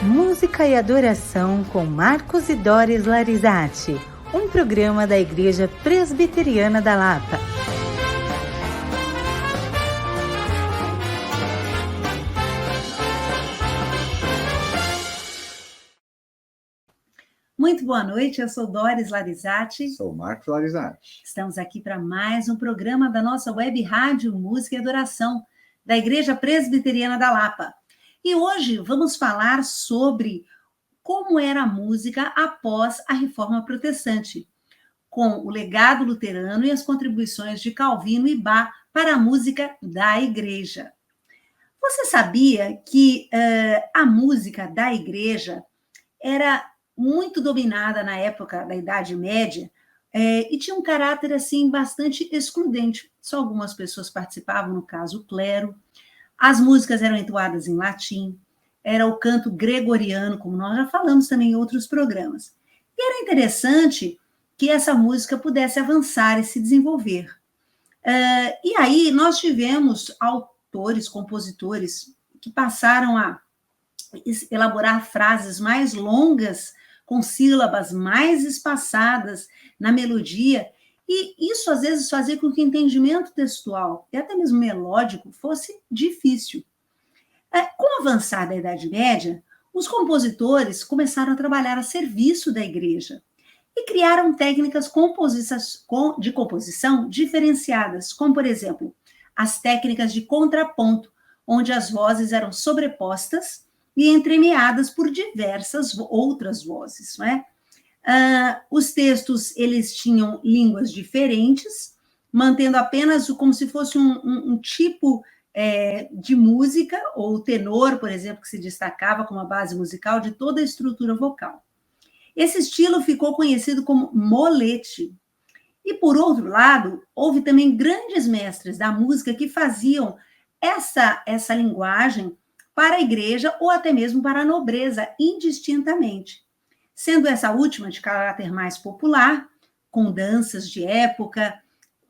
Música e Adoração com Marcos e Doris Larizati, um programa da Igreja Presbiteriana da Lapa. Muito boa noite, eu sou Doris Larizati. Sou Marcos Larizati. Estamos aqui para mais um programa da nossa web rádio Música e Adoração, da Igreja Presbiteriana da Lapa. E hoje vamos falar sobre como era a música após a Reforma Protestante, com o legado luterano e as contribuições de Calvino e Bach para a música da Igreja. Você sabia que a música da Igreja era muito dominada na época da Idade Média e tinha um caráter assim bastante excludente? Só algumas pessoas participavam, no caso o clero. As músicas eram entoadas em latim, era o canto gregoriano, como nós já falamos também em outros programas. E era interessante que essa música pudesse avançar e se desenvolver. E aí nós tivemos autores, compositores, que passaram a elaborar frases mais longas, com sílabas mais espaçadas na melodia, e isso às vezes fazia com que o entendimento textual e até mesmo melódico fosse difícil. Com o avançar da Idade Média, os compositores começaram a trabalhar a serviço da igreja e criaram técnicas de composição diferenciadas, como, por exemplo, as técnicas de contraponto, onde as vozes eram sobrepostas e entremeadas por diversas outras vozes, não é? Os textos, eles tinham línguas diferentes, mantendo apenas como se fosse um tipo de música, ou o tenor, por exemplo, que se destacava como a base musical de toda a estrutura vocal. Esse estilo ficou conhecido como molete. E, por outro lado, houve também grandes mestres da música que faziam essa linguagem para a igreja ou até mesmo para a nobreza, indistintamente. Sendo essa última de caráter mais popular, com danças de época,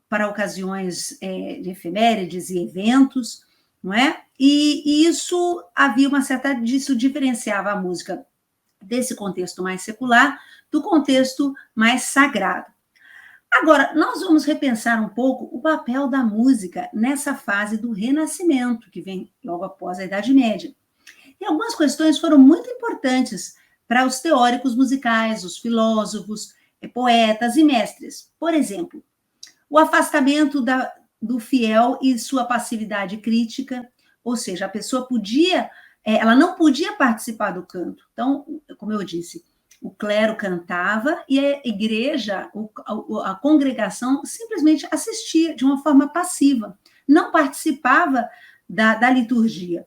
para ocasiões de efemérides e eventos, não é? E isso havia disso diferenciava a música desse contexto mais secular do contexto mais sagrado. Agora, nós vamos repensar um pouco o papel da música nessa fase do Renascimento, que vem logo após a Idade Média. E algumas questões foram muito importantes para os teóricos musicais, os filósofos, poetas e mestres. Por exemplo, o afastamento do fiel e sua passividade crítica, ou seja, a pessoa ela não podia participar do canto. Então, como eu disse, o clero cantava e a igreja, a congregação, simplesmente assistia de uma forma passiva, não participava da liturgia.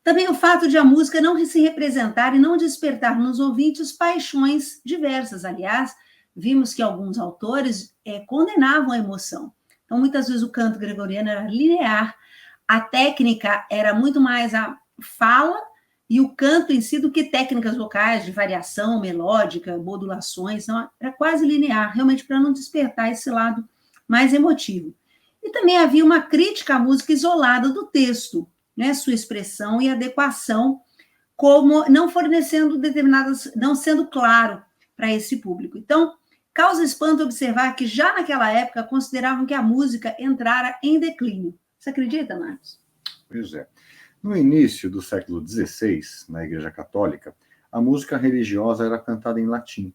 Também o fato de a música não se representar e não despertar nos ouvintes paixões diversas. Aliás, vimos que alguns autores condenavam a emoção. Então, muitas vezes o canto gregoriano era linear, a técnica era muito mais a fala e o canto em si do que técnicas vocais de variação melódica, modulações, não, era quase linear, realmente para não despertar esse lado mais emotivo. E também havia uma crítica à música isolada do texto, né, sua expressão e adequação, como não fornecendo não sendo claro para esse público. Então, causa espanto observar que já naquela época consideravam que a música entrara em declínio. Você acredita, Marcos? Pois é. No início do século XVI, na Igreja Católica, a música religiosa era cantada em latim,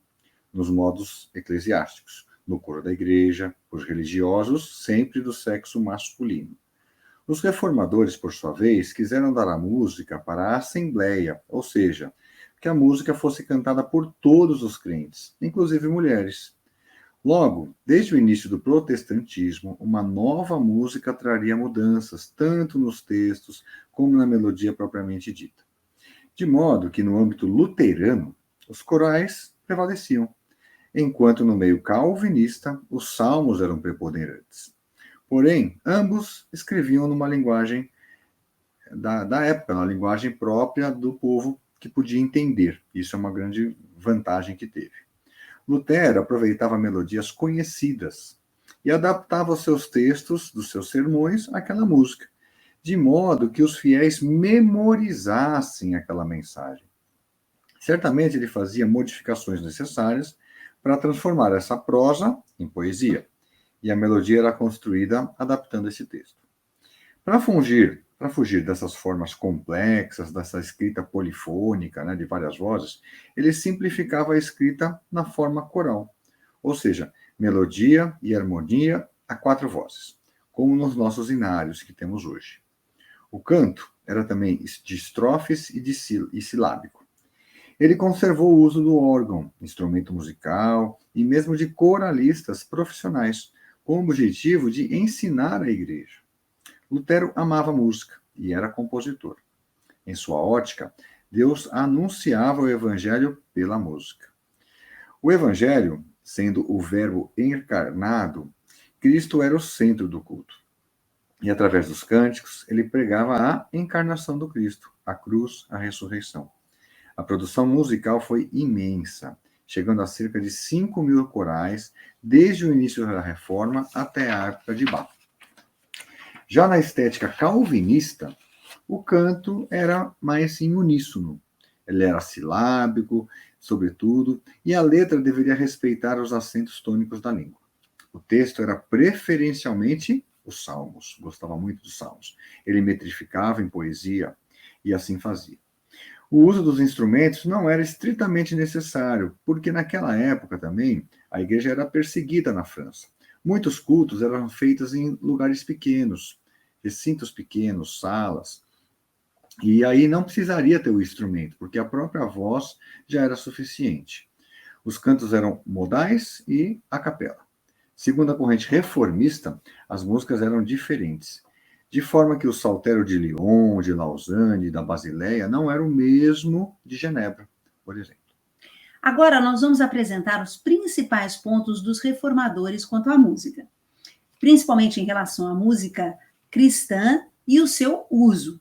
nos modos eclesiásticos, no coro da igreja, por religiosos, sempre do sexo masculino. Os reformadores, por sua vez, quiseram dar a música para a assembleia, ou seja, que a música fosse cantada por todos os crentes, inclusive mulheres. Logo, desde o início do protestantismo, uma nova música traria mudanças, tanto nos textos como na melodia propriamente dita. De modo que, no âmbito luterano, os corais prevaleciam, enquanto no meio calvinista, os salmos eram preponderantes. Porém, ambos escreviam numa linguagem da época, uma linguagem própria do povo que podia entender. Isso é uma grande vantagem que teve. Lutero aproveitava melodias conhecidas e adaptava os seus textos dos seus sermões àquela música, de modo que os fiéis memorizassem aquela mensagem. Certamente ele fazia modificações necessárias para transformar essa prosa em poesia, e a melodia era construída adaptando esse texto. Para fugir dessas formas complexas, dessa escrita polifônica, né, de várias vozes, ele simplificava a escrita na forma coral, ou seja, melodia e harmonia a 4 vozes, como nos nossos inários que temos hoje. O canto era também de estrofes e silábico. Ele conservou o uso do órgão, instrumento musical e mesmo de coralistas profissionais, com o objetivo de ensinar a igreja. Lutero amava música e era compositor. Em sua ótica, Deus anunciava o evangelho pela música. O evangelho, sendo o verbo encarnado, Cristo era o centro do culto. E através dos cânticos, ele pregava a encarnação do Cristo, a cruz, a ressurreição. A produção musical foi imensa, chegando a cerca de 5.000 corais, desde o início da Reforma até a época de Bach. Já na estética calvinista, o canto era mais em uníssono. Ele era silábico, sobretudo, e a letra deveria respeitar os acentos tônicos da língua. O texto era preferencialmente os salmos, gostava muito dos salmos. Ele metrificava em poesia e assim fazia. O uso dos instrumentos não era estritamente necessário, porque naquela época também a igreja era perseguida na França. Muitos cultos eram feitos em lugares pequenos, recintos pequenos, salas, e aí não precisaria ter o instrumento, porque a própria voz já era suficiente. Os cantos eram modais e a capela. Segundo a corrente reformista, as músicas eram diferentes, de forma que o saltério de Lyon, de Lausanne e da Basileia não era o mesmo de Genebra, por exemplo. Agora nós vamos apresentar os principais pontos dos reformadores quanto à música, principalmente em relação à música cristã e o seu uso.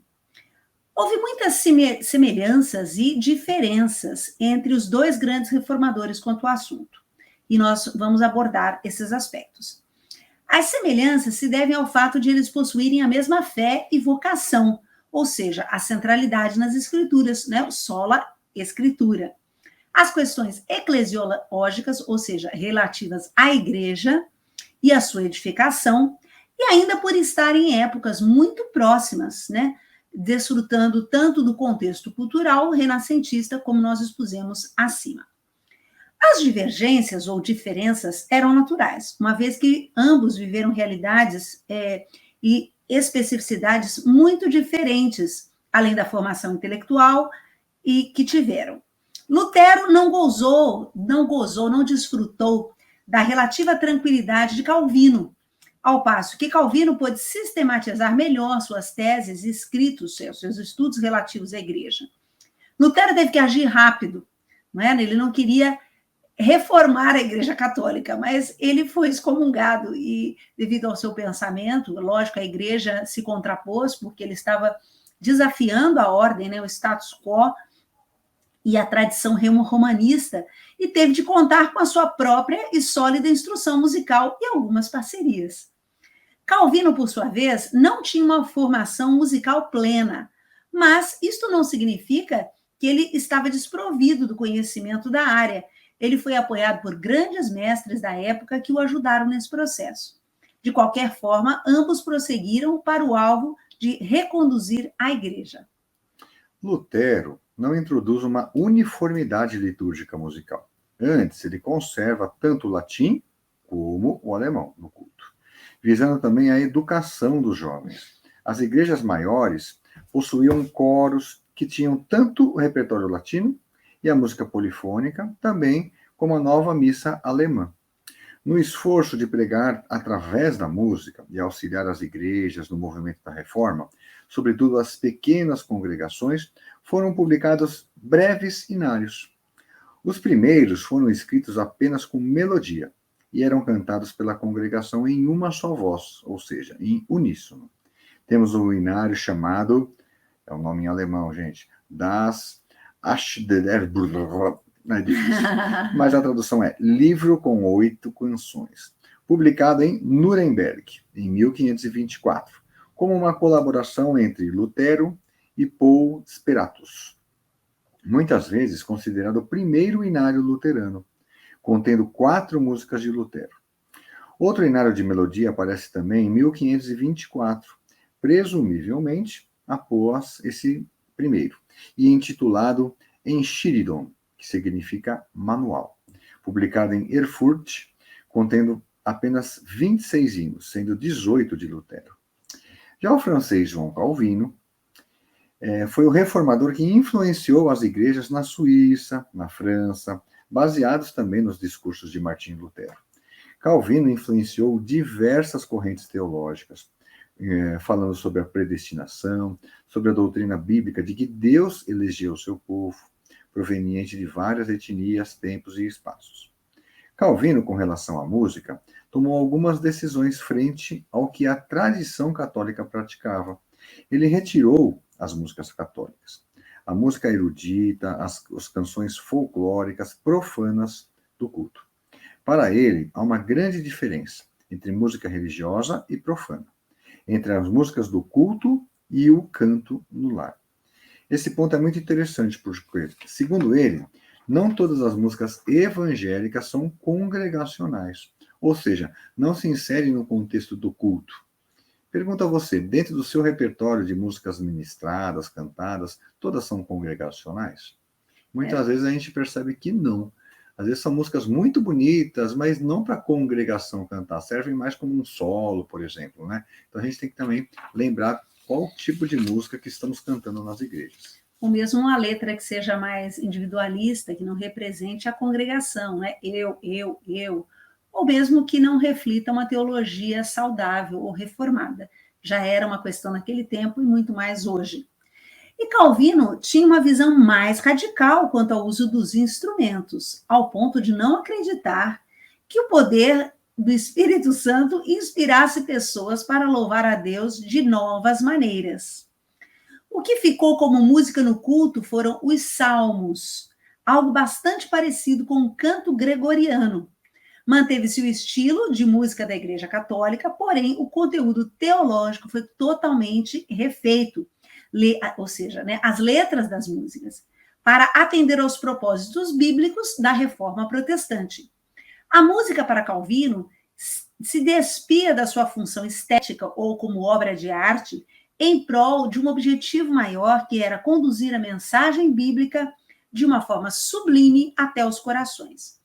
Houve muitas semelhanças e diferenças entre os dois grandes reformadores quanto ao assunto, e nós vamos abordar esses aspectos. As semelhanças se devem ao fato de eles possuírem a mesma fé e vocação, ou seja, a centralidade nas escrituras, né? Sola escritura. As questões eclesiológicas, ou seja, relativas à igreja e à sua edificação, e ainda por estar em épocas muito próximas, né? Desfrutando tanto do contexto cultural renascentista, como nós expusemos acima. As divergências ou diferenças eram naturais, uma vez que ambos viveram realidades e especificidades muito diferentes, além da formação intelectual e que tiveram. Lutero não desfrutou da relativa tranquilidade de Calvino, ao passo que Calvino pôde sistematizar melhor suas teses e escritos, seus estudos relativos à igreja. Lutero teve que agir rápido, não é? Ele não queria reformar a Igreja Católica, mas ele foi excomungado e, devido ao seu pensamento, lógico, a Igreja se contrapôs porque ele estava desafiando a ordem, né, o status quo e a tradição romanista, e teve de contar com a sua própria e sólida instrução musical e algumas parcerias. Calvino, por sua vez, não tinha uma formação musical plena, mas isto não significa que ele estava desprovido do conhecimento da área. Ele foi apoiado por grandes mestres da época que o ajudaram nesse processo. De qualquer forma, ambos prosseguiram para o alvo de reconduzir a igreja. Lutero não introduz uma uniformidade litúrgica musical. Antes, ele conserva tanto o latim como o alemão no culto, visando também a educação dos jovens. As igrejas maiores possuíam coros que tinham tanto o repertório latino e a música polifônica, também como a nova missa alemã. No esforço de pregar através da música e auxiliar as igrejas no movimento da reforma, sobretudo as pequenas congregações, foram publicados breves inários. Os primeiros foram escritos apenas com melodia e eram cantados pela congregação em uma só voz, ou seja, em uníssono. Temos um inário chamado, é um nome em alemão, gente, Das não é difícil, mas a tradução é Livro com 8 canções, publicado em Nuremberg, em 1524, como uma colaboração entre Lutero e Paul Speratus. muitas vezes considerado o primeiro inário luterano, contendo 4 músicas de Lutero. Outro inário de melodia aparece também em 1524, presumivelmente após esse primeiro, e intitulado Enchiridion, que significa manual, publicado em Erfurt, contendo apenas 26 hinos, sendo 18 de Lutero. Já o francês João Calvino foi o reformador que influenciou as igrejas na Suíça, na França, baseados também nos discursos de Martinho Lutero. Calvino influenciou diversas correntes teológicas, falando sobre a predestinação, sobre a doutrina bíblica de que Deus elegeu o seu povo, proveniente de várias etnias, tempos e espaços. Calvino, com relação à música, tomou algumas decisões frente ao que a tradição católica praticava. Ele retirou as músicas católicas, a música erudita, as canções folclóricas profanas do culto. Para ele, há uma grande diferença entre música religiosa e profana, entre as músicas do culto e o canto no lar. Esse ponto é muito interessante, porque, segundo ele, não todas as músicas evangélicas são congregacionais, ou seja, não se inserem no contexto do culto. Pergunto a você, dentro do seu repertório de músicas ministradas, cantadas, todas são congregacionais? Muitas vezes a gente percebe que não. Às vezes são músicas muito bonitas, mas não para a congregação cantar, servem mais como um solo, por exemplo, né? Então a gente tem que também lembrar qual tipo de música que estamos cantando nas igrejas. Ou mesmo uma letra que seja mais individualista, que não represente a congregação, né? Eu. Ou mesmo que não reflita uma teologia saudável ou reformada. Já era uma questão naquele tempo e muito mais hoje. E Calvino tinha uma visão mais radical quanto ao uso dos instrumentos, ao ponto de não acreditar que o poder do Espírito Santo inspirasse pessoas para louvar a Deus de novas maneiras. O que ficou como música no culto foram os salmos, algo bastante parecido com o canto gregoriano. Manteve-se o estilo de música da Igreja Católica, porém o conteúdo teológico foi totalmente refeito, ou seja, né, as letras das músicas, para atender aos propósitos bíblicos da Reforma Protestante. A música para Calvino se despia da sua função estética ou como obra de arte em prol de um objetivo maior, que era conduzir a mensagem bíblica de uma forma sublime até os corações.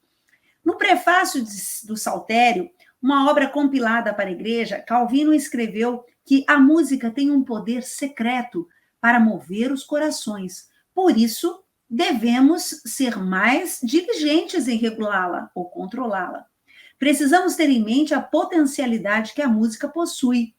No prefácio do Saltério, uma obra compilada para a igreja, Calvino escreveu que a música tem um poder secreto para mover os corações. Por isso, devemos ser mais diligentes em regulá-la ou controlá-la. Precisamos ter em mente a potencialidade que a música possui.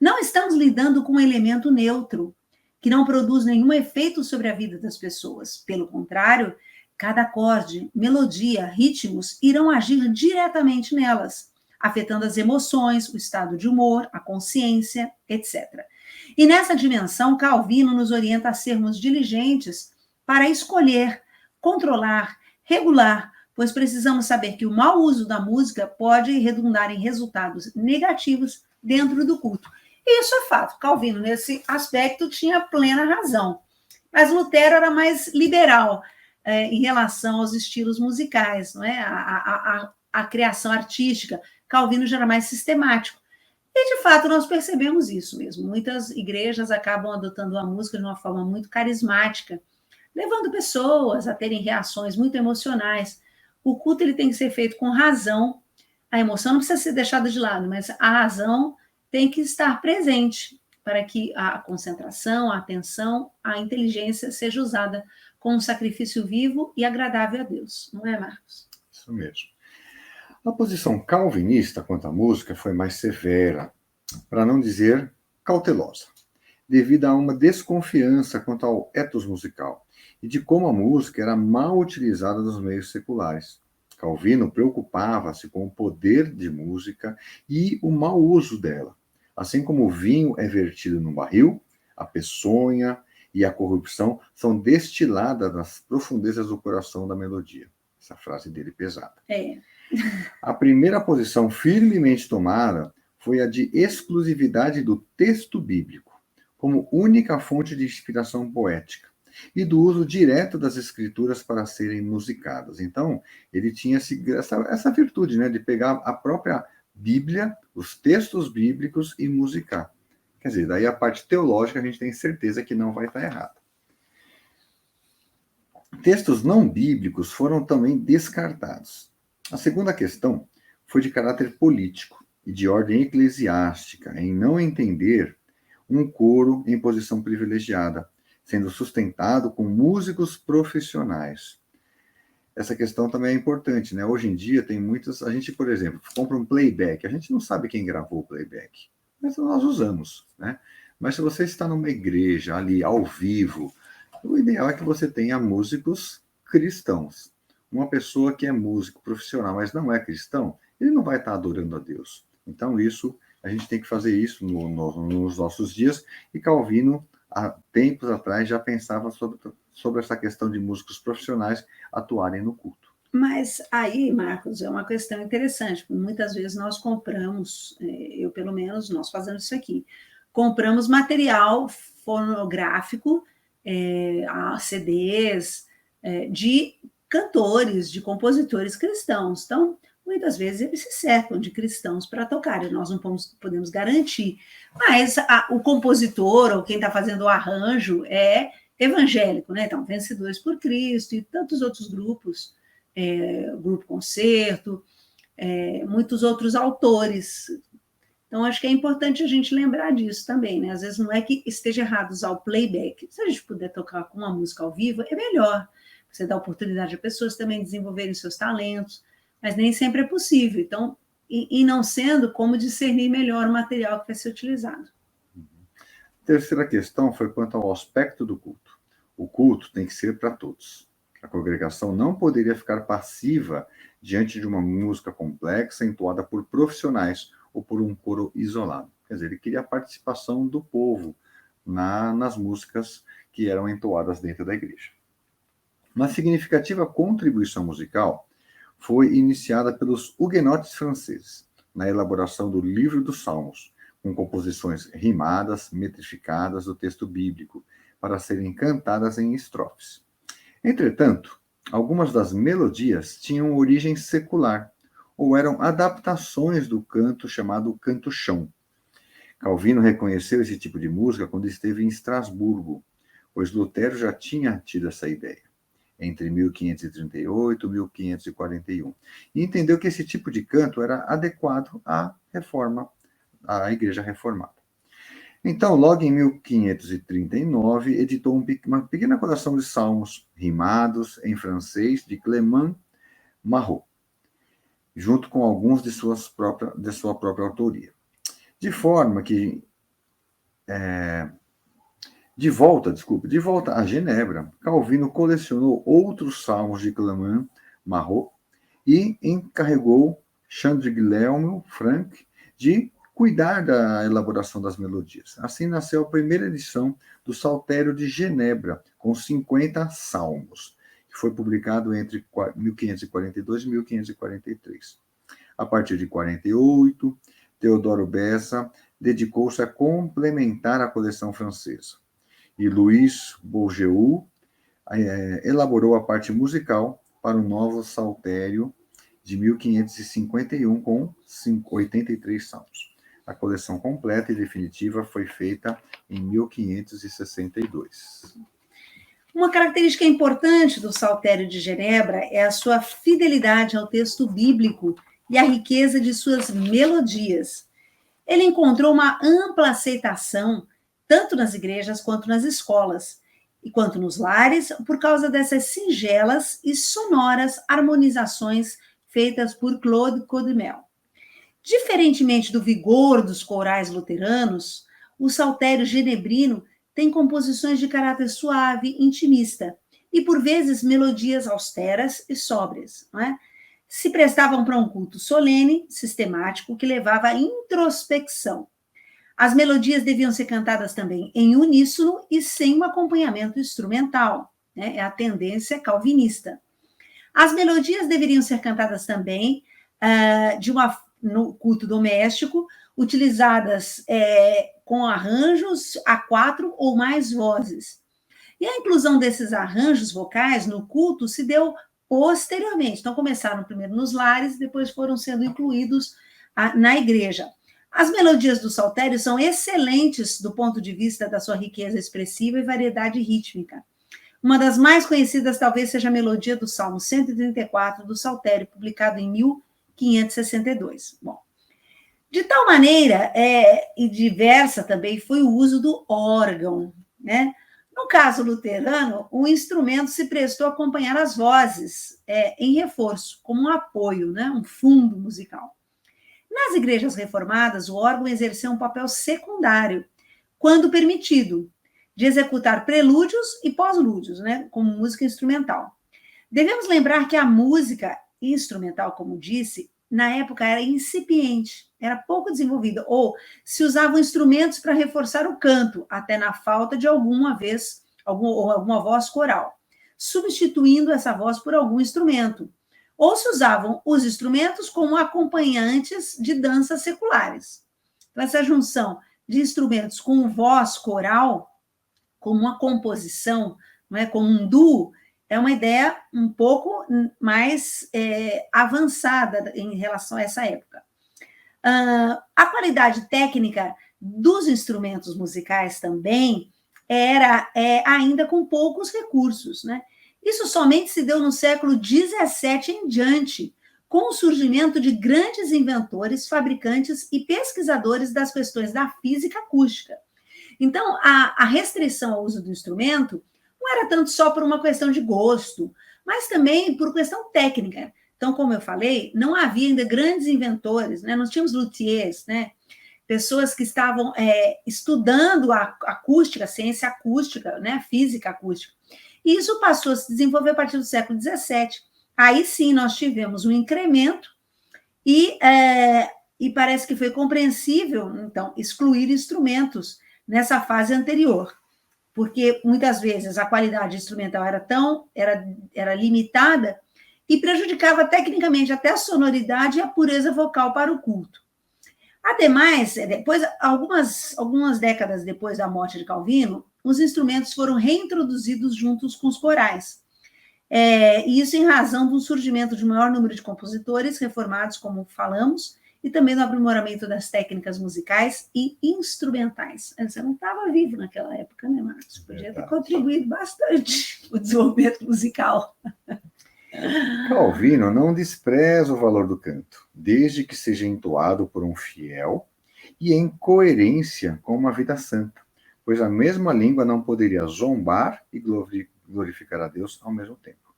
Não estamos lidando com um elemento neutro, que não produz nenhum efeito sobre a vida das pessoas. Pelo contrário, cada acorde, melodia, ritmos irão agir diretamente nelas, afetando as emoções, o estado de humor, a consciência, etc. E nessa dimensão, Calvino nos orienta a sermos diligentes para escolher, controlar, regular, pois precisamos saber que o mau uso da música pode redundar em resultados negativos dentro do culto. E isso é fato. Calvino, nesse aspecto, tinha plena razão. Mas Lutero era mais liberal em relação aos estilos musicais, não é? A criação artística. Calvino já era mais sistemático. E, de fato, nós percebemos isso mesmo. Muitas igrejas acabam adotando a música de uma forma muito carismática, levando pessoas a terem reações muito emocionais. O culto ele tem que ser feito com razão. A emoção não precisa ser deixada de lado, mas a razão tem que estar presente para que a concentração, a atenção, a inteligência seja usada com um sacrifício vivo e agradável a Deus. Não é, Marcos? Isso mesmo. A posição calvinista quanto à música foi mais severa, para não dizer cautelosa, devido a uma desconfiança quanto ao ethos musical e de como a música era mal utilizada nos meios seculares. Calvino preocupava-se com o poder de música e o mau uso dela. Assim como o vinho é vertido no barril, a peçonha e a corrupção são destiladas nas profundezas do coração da melodia. Essa frase dele pesada. A primeira posição firmemente tomada foi a de exclusividade do texto bíblico, como única fonte de inspiração poética, e do uso direto das escrituras para serem musicadas. Então, ele tinha essa virtude, né, de pegar a própria Bíblia, os textos bíblicos e musicar. Quer dizer, daí a parte teológica a gente tem certeza que não vai estar errada. Textos não bíblicos foram também descartados. A segunda questão foi de caráter político e de ordem eclesiástica, em não entender um coro em posição privilegiada, sendo sustentado com músicos profissionais. Essa questão também é importante, né? Hoje em dia tem muitas... A gente, por exemplo, compra um playback, a gente não sabe quem gravou o playback, mas nós usamos, né? Mas se você está numa igreja, ali, ao vivo, o ideal é que você tenha músicos cristãos. Uma pessoa que é músico profissional, mas não é cristão, ele não vai estar adorando a Deus. Então, a gente tem que fazer isso nos nossos dias, e Calvino, há tempos atrás, já pensava sobre essa questão de músicos profissionais atuarem no culto. Mas aí, Marcos, é uma questão interessante, porque muitas vezes nós compramos, eu pelo menos, nós fazemos isso aqui, compramos material fonográfico, CDs, de cantores, de compositores cristãos. Então, muitas vezes eles se cercam de cristãos para tocar, e nós não podemos garantir. Mas o compositor, ou quem está fazendo o arranjo, é evangélico, né? Então, Vencedores por Cristo e tantos outros grupos, Grupo Concerto, muitos outros autores. Então, acho que é importante a gente lembrar disso também, né? Às vezes não é que esteja errado usar o playback. Se a gente puder tocar com uma música ao vivo, é melhor. Você dá oportunidade a pessoas também desenvolverem seus talentos, mas nem sempre é possível. Então, e não sendo, como discernir melhor o material que vai ser utilizado. A terceira questão foi quanto ao aspecto do culto. O culto tem que ser para todos. A congregação não poderia ficar passiva diante de uma música complexa entoada por profissionais ou por um coro isolado. Quer dizer, ele queria a participação do povo nas músicas que eram entoadas dentro da igreja. Uma significativa contribuição musical foi iniciada pelos huguenotes franceses, na elaboração do Livro dos Salmos, com composições rimadas, metrificadas do texto bíblico, para serem cantadas em estrofes. Entretanto, algumas das melodias tinham origem secular, ou eram adaptações do canto chamado canto-chão. Calvino reconheceu esse tipo de música quando esteve em Estrasburgo, pois Lutero já tinha tido essa ideia, entre 1538 e 1541, e entendeu que esse tipo de canto era adequado à Igreja Reformada. Então, logo em 1539, editou uma pequena coleção de salmos rimados em francês de Clément Marot, junto com alguns de sua própria autoria. De forma que, de volta a Genebra, Calvino colecionou outros salmos de Clément Marot e encarregou Chandriguilherme Franck de cuidar da elaboração das melodias. Assim nasceu a primeira edição do Saltério de Genebra, com 50 salmos, que foi publicado entre 1542 e 1543. A partir de 48, Teodoro Beza dedicou-se a complementar a coleção francesa. E Louis Bourgeois elaborou a parte musical para o novo Saltério de 1551, com 83 salmos. A coleção completa e definitiva foi feita em 1562. Uma característica importante do Saltério de Genebra é a sua fidelidade ao texto bíblico e a riqueza de suas melodias. Ele encontrou uma ampla aceitação, tanto nas igrejas quanto nas escolas, e quanto nos lares, por causa dessas singelas e sonoras harmonizações feitas por Claude Codemel. Diferentemente do vigor dos corais luteranos, o saltério genebrino tem composições de caráter suave, intimista, e por vezes melodias austeras e sóbrias, não é? Se prestavam para um culto solene, sistemático, que levava à introspecção. As melodias deviam ser cantadas também em uníssono e sem um acompanhamento instrumental, né? É a tendência calvinista. As melodias deveriam ser cantadas também no culto doméstico, utilizadas com arranjos a 4 ou mais vozes. E a inclusão desses arranjos vocais no culto se deu posteriormente. Então, começaram primeiro nos lares, depois foram sendo incluídos na igreja. As melodias do saltério são excelentes do ponto de vista da sua riqueza expressiva e variedade rítmica. Uma das mais conhecidas talvez seja a melodia do Salmo 134 do saltério, publicado em 1562. Bom, de tal maneira e diversa também foi o uso do órgão, né? No caso luterano, o instrumento se prestou a acompanhar as vozes em reforço, como um apoio, né? Um fundo musical. Nas igrejas reformadas, o órgão exerceu um papel secundário, quando permitido, de executar prelúdios e pós-lúdios, né? Como música instrumental. Devemos lembrar que a música instrumental, como disse, na época era incipiente, era pouco desenvolvida, ou se usavam instrumentos para reforçar o canto, até na falta de alguma voz coral, substituindo essa voz por algum instrumento. Ou se usavam os instrumentos como acompanhantes de danças seculares. Então, essa junção de instrumentos com voz coral, como uma composição, não é, como um duo, é uma ideia um pouco mais avançada em relação a essa época. A qualidade técnica dos instrumentos musicais também era ainda com poucos recursos, né? Isso somente se deu no século XVII em diante, com o surgimento de grandes inventores, fabricantes e pesquisadores das questões da física acústica. Então, a restrição ao uso do instrumento não era tanto só por uma questão de gosto, mas também por questão técnica. Então, como eu falei, não havia ainda grandes inventores, né? Nós tínhamos luthiers, né? Pessoas que estavam estudando a acústica, a ciência acústica, né? A física acústica. E isso passou a se desenvolver a partir do século XVII. Aí sim nós tivemos um incremento e parece que foi compreensível, então, excluir instrumentos nessa fase anterior, porque muitas vezes a qualidade instrumental era limitada e prejudicava tecnicamente até a sonoridade e a pureza vocal para o culto. Ademais, depois, algumas décadas depois da morte de Calvino, os instrumentos foram reintroduzidos juntos com os corais. E isso em razão do surgimento de um maior número de compositores reformados, como falamos, e também do aprimoramento das técnicas musicais e instrumentais. Você não estava vivo naquela época, né, Marcos? Podia ter contribuído bastante para o desenvolvimento musical. Calvino não despreza o valor do canto, desde que seja entoado por um fiel e em coerência com uma vida santa, pois a mesma língua não poderia zombar e glorificar a Deus ao mesmo tempo.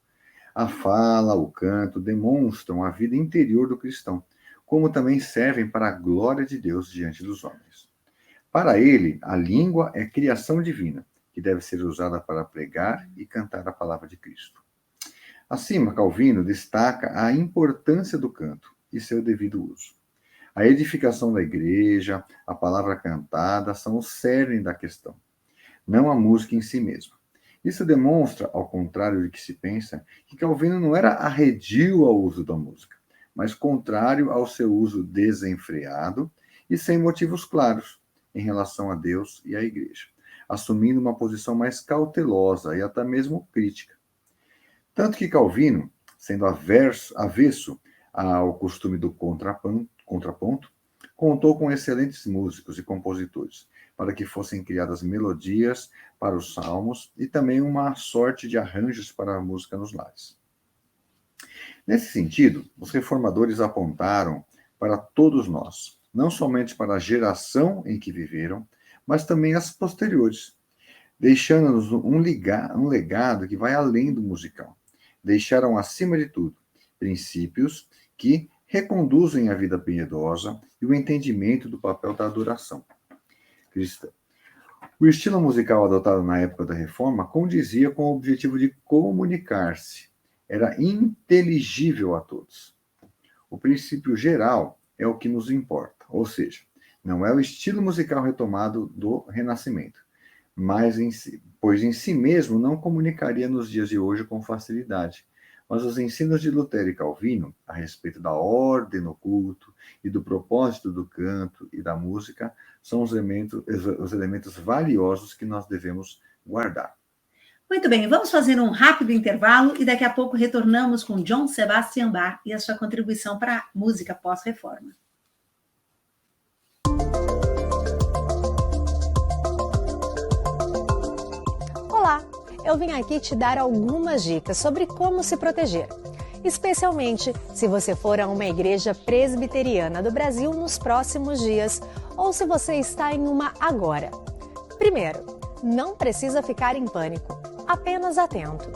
A fala, o canto demonstram a vida interior do cristão, como também servem para a glória de Deus diante dos homens. Para ele, a língua é criação divina, que deve ser usada para pregar e cantar a palavra de Cristo. Acima, Calvino destaca a importância do canto e seu devido uso. A edificação da igreja, a palavra cantada são o cerne da questão, não a música em si mesma. Isso demonstra, ao contrário do que se pensa, que Calvino não era arredio ao uso da música, mas contrário ao seu uso desenfreado e sem motivos claros em relação a Deus e à igreja, assumindo uma posição mais cautelosa e até mesmo crítica. Tanto que Calvino, sendo avesso ao costume do contraponto, contou com excelentes músicos e compositores, para que fossem criadas melodias para os salmos e também uma sorte de arranjos para a música nos lares. Nesse sentido, os reformadores apontaram para todos nós, não somente para a geração em que viveram, mas também as posteriores, deixando-nos um legado que vai além do musical. Deixaram, acima de tudo, princípios que reconduzem a vida piedosa e o entendimento do papel da adoração cristã. O estilo musical adotado na época da Reforma condizia com o objetivo de comunicar-se. Era inteligível a todos. O princípio geral é o que nos importa, ou seja, não é o estilo musical retomado do Renascimento, pois em si mesmo não comunicaria nos dias de hoje com facilidade. Mas os ensinos de Lutero e Calvino, a respeito da ordem no culto e do propósito do canto e da música, são os elementos valiosos que nós devemos guardar. Muito bem, vamos fazer um rápido intervalo e daqui a pouco retornamos com Johann Sebastian Bach e a sua contribuição para a música pós-reforma. Olá, eu vim aqui te dar algumas dicas sobre como se proteger, especialmente se você for a uma igreja presbiteriana do Brasil nos próximos dias ou se você está em uma agora. Primeiro, não precisa ficar em pânico, apenas atento.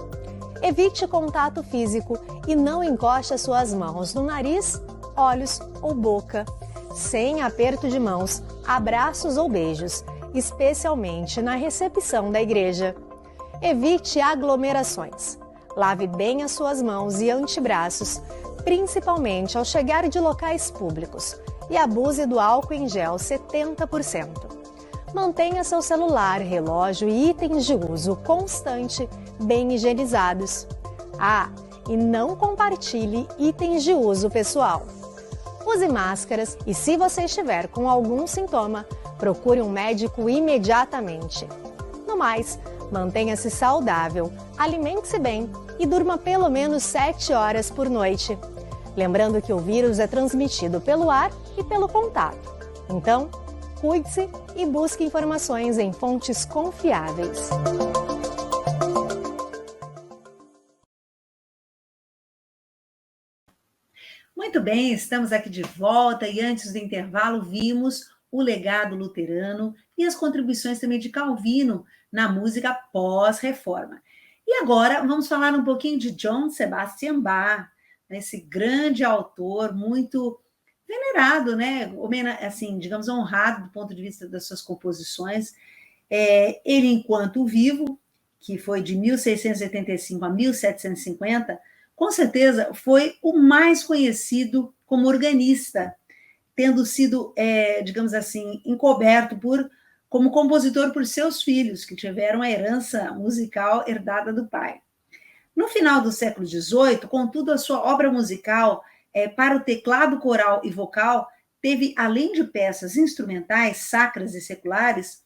Evite contato físico e não encoste as suas mãos no nariz, olhos ou boca, sem aperto de mãos, abraços ou beijos, especialmente na recepção da igreja. Evite aglomerações. Lave bem as suas mãos e antebraços, principalmente ao chegar de locais públicos, e abuse do álcool em gel 70%. Mantenha seu celular, relógio e itens de uso constante bem higienizados. Ah, e não compartilhe itens de uso pessoal. Use máscaras e, se você estiver com algum sintoma, procure um médico imediatamente. No mais, mantenha-se saudável, alimente-se bem e durma pelo menos 7 horas por noite. Lembrando que o vírus é transmitido pelo ar e pelo contato. Então, cuide-se e busque informações em fontes confiáveis. Muito bem, estamos aqui de volta e antes do intervalo vimos o legado luterano e as contribuições também de Calvino na música pós-reforma. E agora vamos falar um pouquinho de Johann Sebastian Bach, esse grande autor muito venerado, né? Assim, digamos, honrado do ponto de vista das suas composições. Ele, enquanto vivo, que foi de 1685 a 1750, com certeza foi o mais conhecido como organista, tendo sido, digamos assim, encoberto como compositor por seus filhos, que tiveram a herança musical herdada do pai. No final do século XVIII, contudo, a sua obra musical para o teclado coral e vocal teve, além de peças instrumentais, sacras e seculares,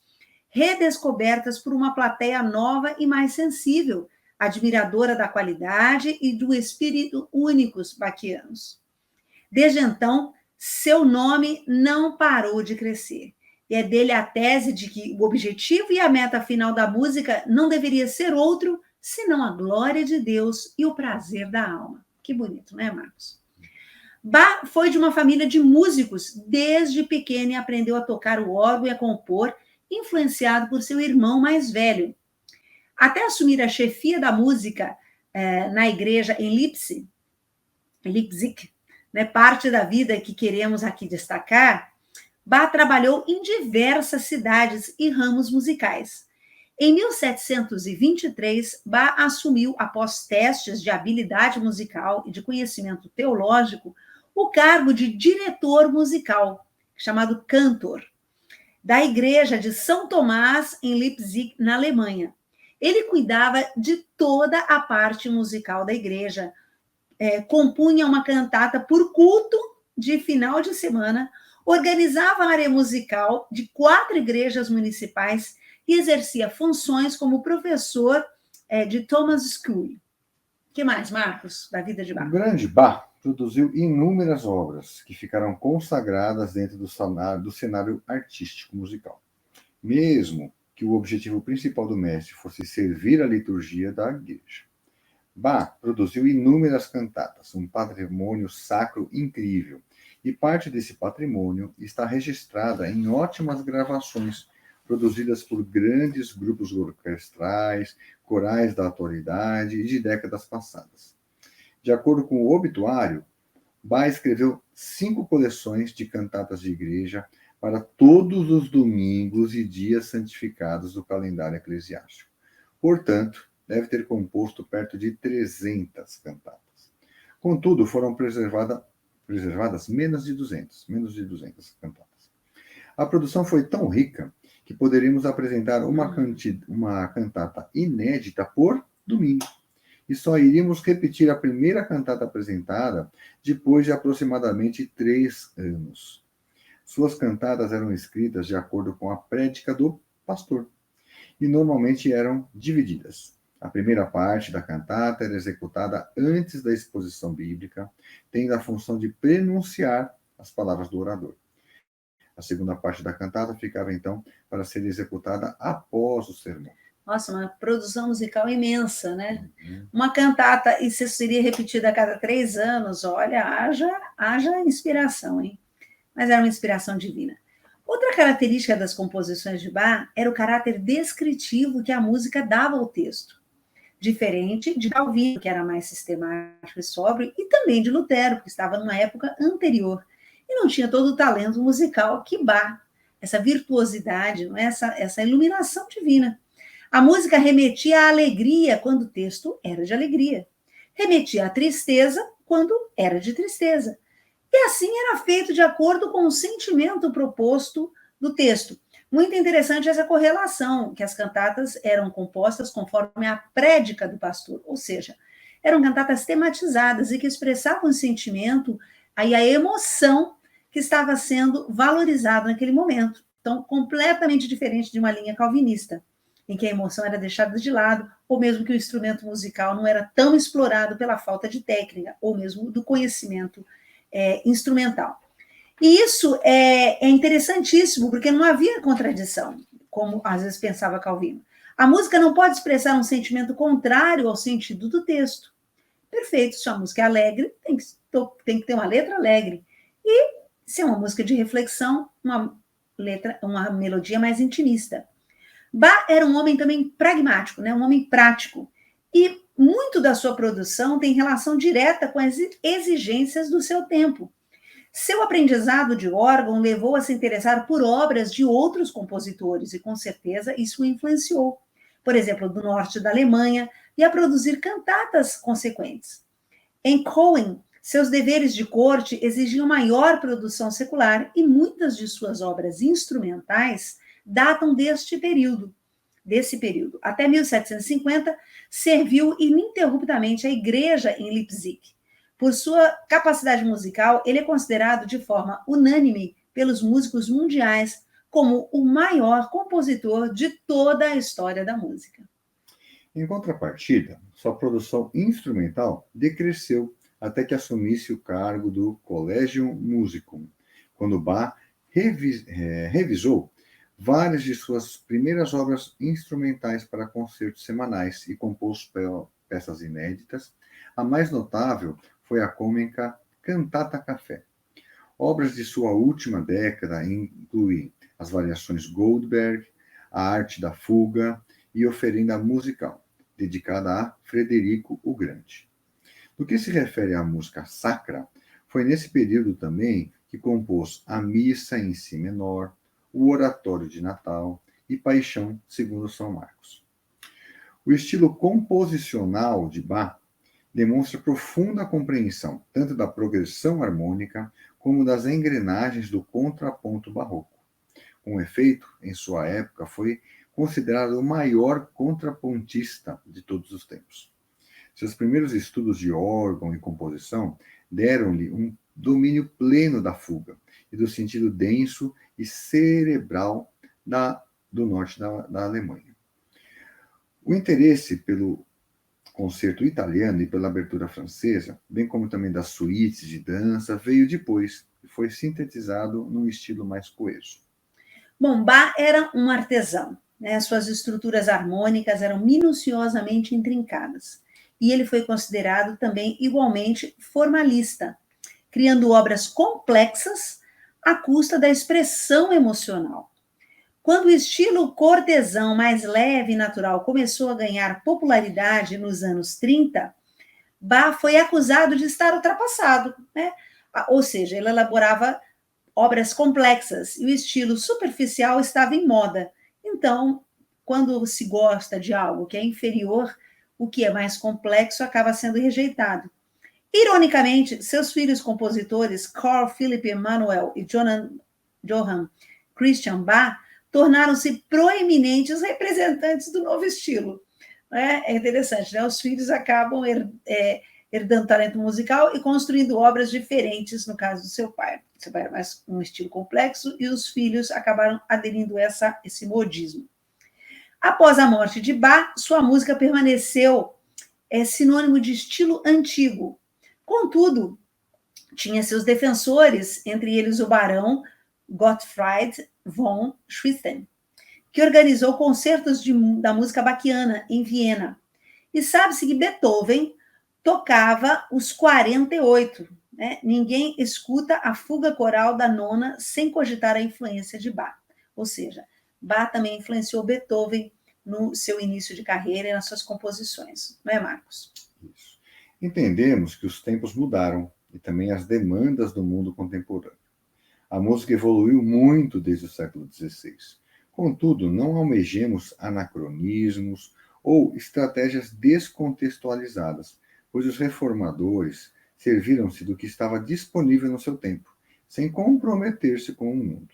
redescobertas por uma plateia nova e mais sensível, admiradora da qualidade e do espírito únicos baquianos. Desde então, seu nome não parou de crescer. E é dele a tese de que o objetivo e a meta final da música não deveria ser outro senão a glória de Deus e o prazer da alma. Que bonito, né, Marcos? Bach foi de uma família de músicos. Desde pequeno e aprendeu a tocar o órgão e a compor, influenciado por seu irmão mais velho. Até assumir a chefia da música na igreja em Leipzig, né, parte da vida que queremos aqui destacar, Bach trabalhou em diversas cidades e ramos musicais. Em 1723, Bach assumiu, após testes de habilidade musical e de conhecimento teológico, o cargo de diretor musical, chamado cantor, da igreja de São Tomás, em Leipzig, na Alemanha. Ele cuidava de toda a parte musical da igreja, compunha uma cantata por culto de final de semana, organizava a área musical de 4 igrejas municipais e exercia funções como professor de Thomas School. O que mais, Marcos, da vida de Bach? O grande Bach produziu inúmeras obras que ficaram consagradas dentro do cenário artístico musical. Mesmo que o objetivo principal do mestre fosse servir a liturgia da igreja. Bach produziu inúmeras cantatas, um patrimônio sacro incrível, e parte desse patrimônio está registrada em ótimas gravações produzidas por grandes grupos orquestrais, corais da atualidade e de décadas passadas. De acordo com o obituário, Bach escreveu 5 coleções de cantatas de igreja para todos os domingos e dias santificados do calendário eclesiástico. Portanto, deve ter composto perto de 300 cantatas. Contudo, foram preservadas menos de 200 cantatas. A produção foi tão rica que poderíamos apresentar uma cantata inédita por domingo. E só iríamos repetir a primeira cantata apresentada depois de aproximadamente 3 anos. Suas cantatas eram escritas de acordo com a prédica do pastor e normalmente eram divididas. A primeira parte da cantata era executada antes da exposição bíblica, tendo a função de prenunciar as palavras do orador. A segunda parte da cantata ficava, então, para ser executada após o sermão. Nossa, uma produção musical imensa, né? Uma cantata, e se seria repetida a cada 3 anos, olha, haja inspiração, hein? Mas era uma inspiração divina. Outra característica das composições de Bach era o caráter descritivo que a música dava ao texto, diferente de Calvino, que era mais sistemático e sóbrio, e também de Lutero, que estava numa época anterior, e não tinha todo o talento musical que Bach, essa virtuosidade, não é? essa iluminação divina. A música remetia à alegria quando o texto era de alegria, remetia à tristeza quando era de tristeza. E assim era feito de acordo com o sentimento proposto do texto. Muito interessante essa correlação, que as cantatas eram compostas conforme a prédica do pastor, ou seja, eram cantatas tematizadas e que expressavam o sentimento e a emoção que estava sendo valorizado naquele momento. Então, completamente diferente de uma linha calvinista, em que a emoção era deixada de lado, ou mesmo que o instrumento musical não era tão explorado pela falta de técnica, ou mesmo do conhecimento instrumental. E isso é interessantíssimo, porque não havia contradição, como às vezes pensava Calvino. A música não pode expressar um sentimento contrário ao sentido do texto. Perfeito, se a música é alegre, tem que ter uma letra alegre. E se é uma música de reflexão, uma melodia mais intimista. Bach era um homem também pragmático, né? Um homem prático. E muito da sua produção tem relação direta com as exigências do seu tempo. Seu aprendizado de órgão levou a se interessar por obras de outros compositores, e com certeza isso o influenciou, por exemplo, do norte da Alemanha, e a produzir cantatas consequentes. Em Cohen, seus deveres de corte exigiam maior produção secular, e muitas de suas obras instrumentais datam desse período. Até 1750, serviu ininterruptamente a igreja em Leipzig. Por sua capacidade musical, ele é considerado de forma unânime pelos músicos mundiais como o maior compositor de toda a história da música. Em contrapartida, sua produção instrumental decresceu até que assumisse o cargo do Collegium Musicum, quando Bach revisou várias de suas primeiras obras instrumentais para concertos semanais e compôs peças inéditas. A mais notável foi a cômica Cantata Café. Obras de sua última década incluem as variações Goldberg, a arte da fuga e oferenda musical, dedicada a Frederico o Grande. No que se refere à música sacra, foi nesse período também que compôs a Missa em Si menor, o Oratório de Natal e Paixão segundo São Marcos. O estilo composicional de Bach demonstra profunda compreensão tanto da progressão harmônica como das engrenagens do contraponto barroco. Com efeito, em sua época, foi considerado o maior contrapontista de todos os tempos. Seus primeiros estudos de órgão e composição deram-lhe um domínio pleno da fuga e do sentido denso e cerebral do norte da Alemanha. O interesse pelo concerto italiano e pela abertura francesa, bem como também das suítes de dança, veio depois e foi sintetizado num estilo mais coeso. Bom, Bach era um artesão, né? Suas estruturas harmônicas eram minuciosamente intrincadas. E ele foi considerado também igualmente formalista, criando obras complexas à custa da expressão emocional. Quando o estilo cortesão mais leve e natural começou a ganhar popularidade nos anos 30, Bach foi acusado de estar ultrapassado, né? Ou seja, ele elaborava obras complexas e o estilo superficial estava em moda. Então, quando se gosta de algo que é inferior, o que é mais complexo acaba sendo rejeitado. Ironicamente, seus filhos compositores, Carl Philipp Emanuel e Johann Christian Bach, tornaram-se proeminentes representantes do novo estilo. É interessante, né? Os filhos acabam herdando talento musical e construindo obras diferentes, no caso do seu pai. Seu pai era mais um estilo complexo e os filhos acabaram aderindo a esse modismo. Após a morte de Bach, sua música permaneceu sinônimo de estilo antigo. Contudo, tinha seus defensores, entre eles o barão Gottfried von Swieten, que organizou concertos da música baquiana em Viena. E sabe-se que Beethoven tocava os 48. Né? Ninguém escuta a fuga coral da nona sem cogitar a influência de Bach. Ou seja, Bach também influenciou Beethoven no seu início de carreira e nas suas composições. Não é, Marcos? Isso. Entendemos que os tempos mudaram e também as demandas do mundo contemporâneo. A música evoluiu muito desde o século XVI. Contudo, não almejemos anacronismos ou estratégias descontextualizadas, pois os reformadores serviram-se do que estava disponível no seu tempo, sem comprometer-se com o mundo.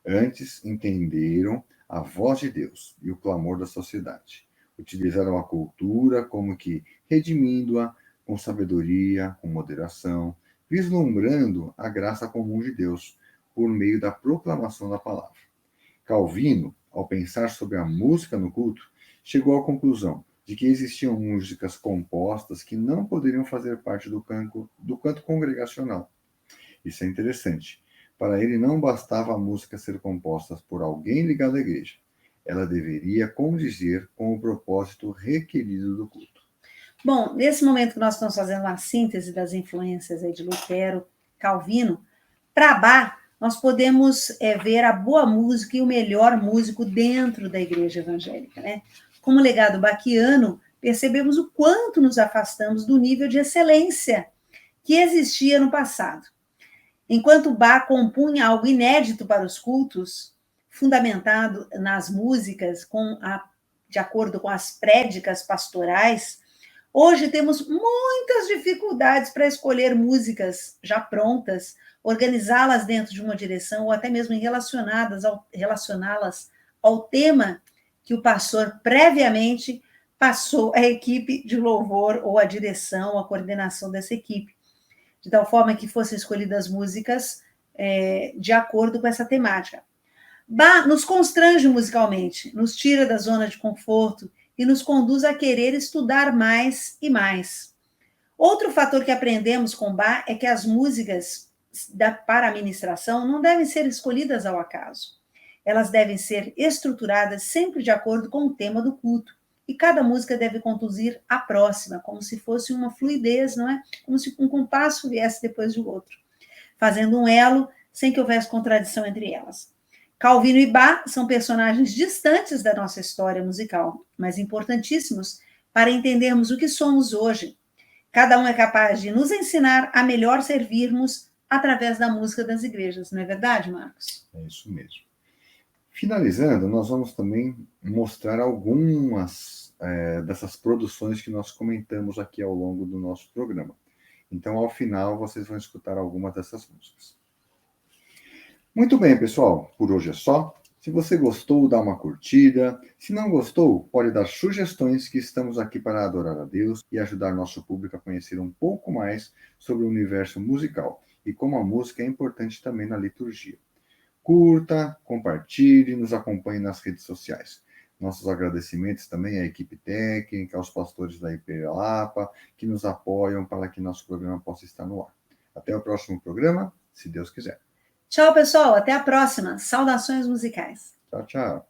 Antes, entenderam a voz de Deus e o clamor da sociedade. Utilizaram a cultura como que redimindo-a com sabedoria, com moderação, vislumbrando a graça comum de Deus por meio da proclamação da palavra. Calvino, ao pensar sobre a música no culto, chegou à conclusão de que existiam músicas compostas que não poderiam fazer parte do canto congregacional. Isso é interessante. Para ele não bastava a música ser composta por alguém ligado à igreja. Ela deveria condizer com o propósito requerido do culto. Bom, nesse momento que nós estamos fazendo uma síntese das influências aí de Lutero, Calvino, para Bach, nós podemos ver a boa música e o melhor músico dentro da igreja evangélica. Né? Como legado baquiano, percebemos o quanto nos afastamos do nível de excelência que existia no passado. Enquanto Bach compunha algo inédito para os cultos, fundamentado nas músicas de acordo com as prédicas pastorais, hoje temos muitas dificuldades para escolher músicas já prontas, organizá-las dentro de uma direção ou até mesmo relacioná-las ao tema que o pastor previamente passou à equipe de louvor ou à direção, à coordenação dessa equipe, de tal forma que fossem escolhidas músicas de acordo com essa temática. Bach nos constrange musicalmente, nos tira da zona de conforto e nos conduz a querer estudar mais e mais. Outro fator que aprendemos com Bach é que as músicas para a ministração não devem ser escolhidas ao acaso. Elas devem ser estruturadas sempre de acordo com o tema do culto. E cada música deve conduzir à próxima, como se fosse uma fluidez, não é? Como se um compasso viesse depois do outro, fazendo um elo sem que houvesse contradição entre elas. Calvino e Bach são personagens distantes da nossa história musical, mas importantíssimos para entendermos o que somos hoje. Cada um é capaz de nos ensinar a melhor servirmos através da música das igrejas, não é verdade, Marcos? É isso mesmo. Finalizando, nós vamos também mostrar algumas dessas produções que nós comentamos aqui ao longo do nosso programa. Então, ao final, vocês vão escutar algumas dessas músicas. Muito bem, pessoal. Por hoje é só. Se você gostou, dá uma curtida. Se não gostou, pode dar sugestões, que estamos aqui para adorar a Deus e ajudar nosso público a conhecer um pouco mais sobre o universo musical e como a música é importante também na liturgia. Curta, compartilhe, nos acompanhe nas redes sociais. Nossos agradecimentos também à equipe técnica, aos pastores da IP Lapa, que nos apoiam para que nosso programa possa estar no ar. Até o próximo programa, se Deus quiser. Tchau, pessoal. Até a próxima. Saudações musicais. Tchau, tchau.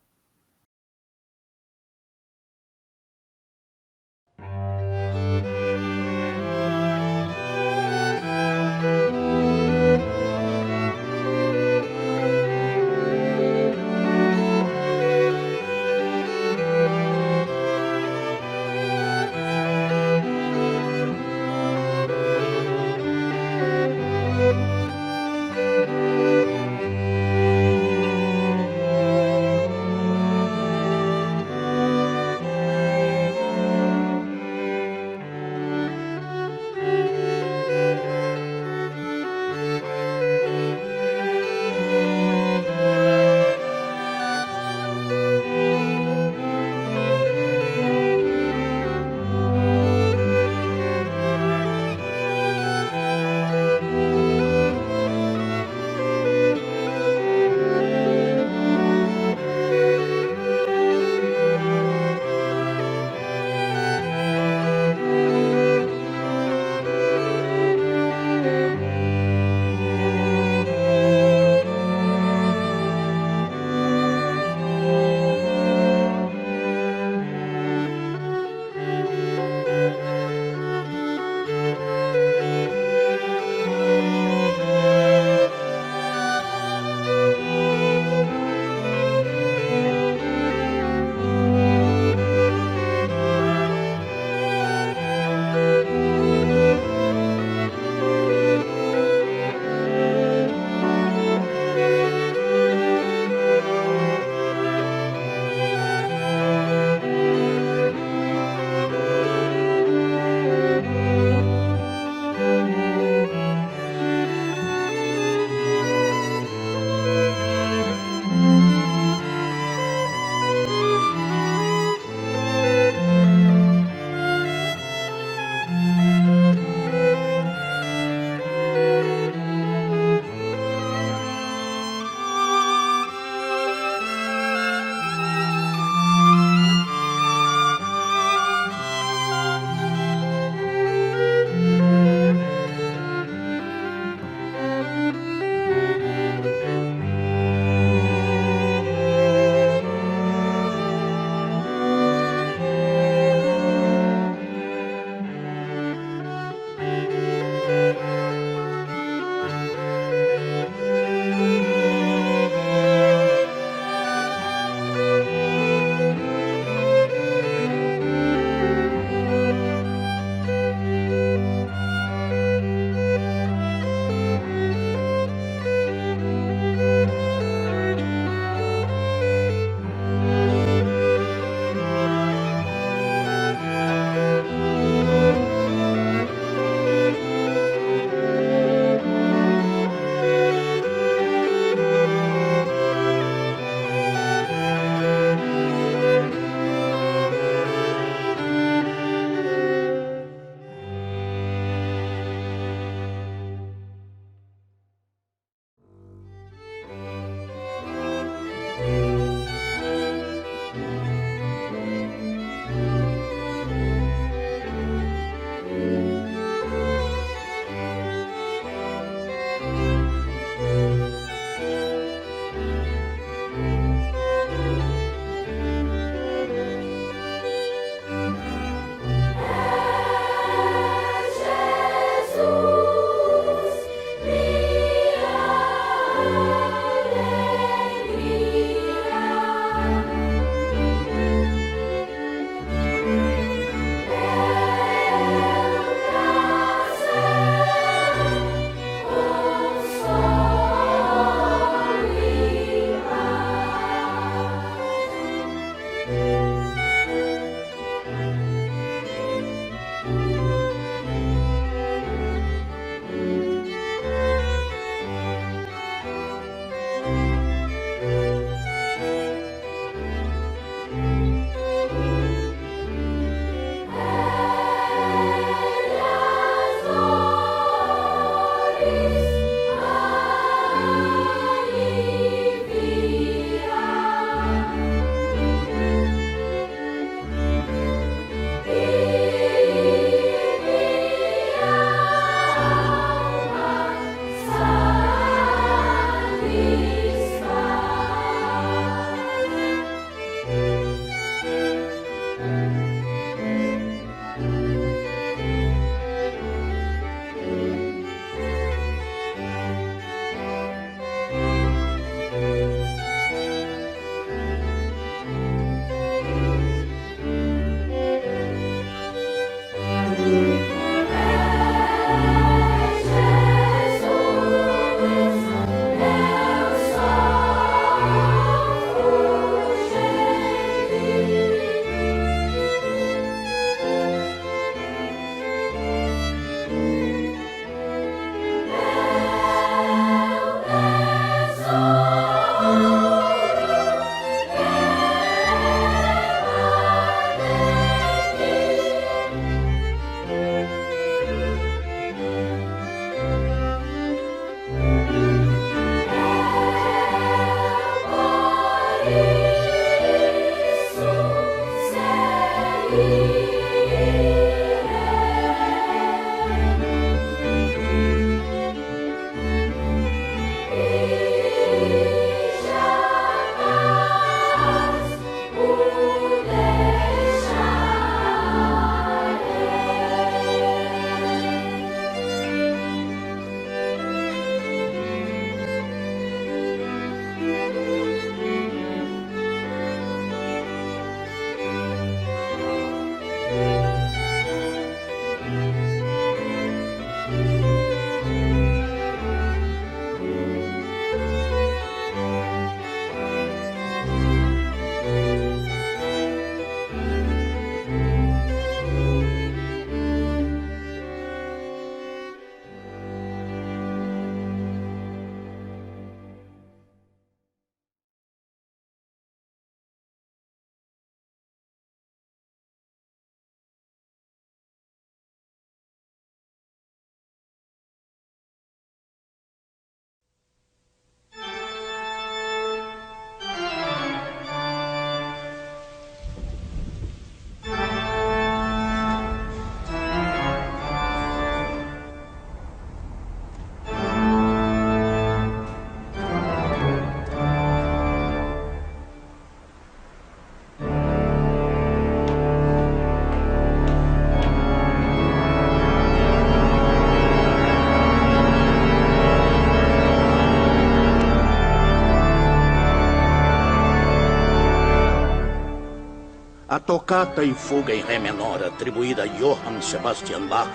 A Toccata e Fuga em Ré menor, atribuída a Johann Sebastian Bach,